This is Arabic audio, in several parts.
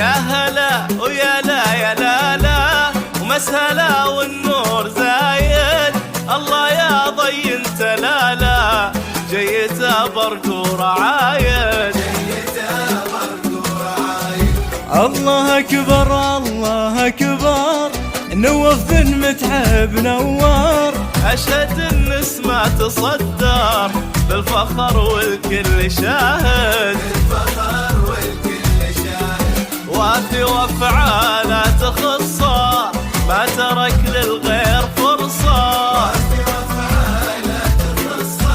يا هلا ويا لا يا لا لا ومسهلا والنور زايد. الله يا ضي انت لا لا جيت برق ورعايد. الله أكبر الله أكبر نوف بن متعب نوار. أشهد النسمة تصدر بالفخر والكل شاهد. وافي وافعاله تخصه ما ترك للغير فرصة.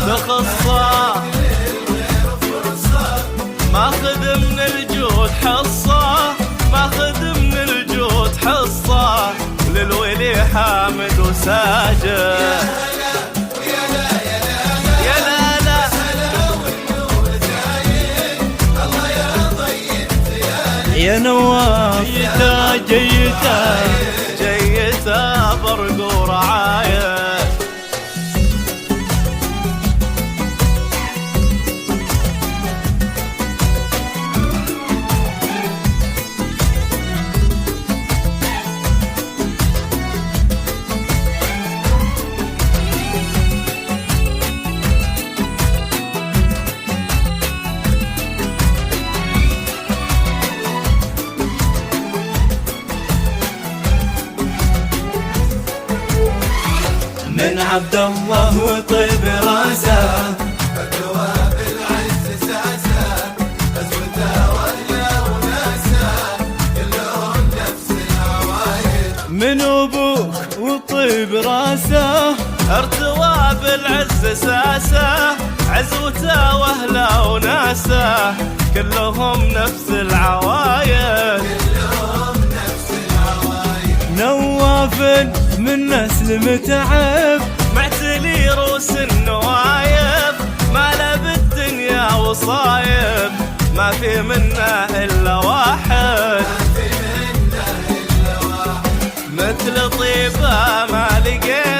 تخصه ماخذ من الجود حصة. ماخذ من الجود حصة للولي حامد وساجد. يا نواف جيتا جيتا جيتا برق ورعاية. من عبد الله وطيب راسه فتوى بالعز ساسه. غزوته ولا وناسه كلهم نفس العوايد. من ابوك وطيب راسه ارتوى بالعز ساسه. عزوته واهله وناسه كلهم نفس العوايد. نواف من نسل متعب معتلي روس النوايب. ما له بالدنيا وصايب ما في منه إلا واحد. مثل طيبة ما لقيت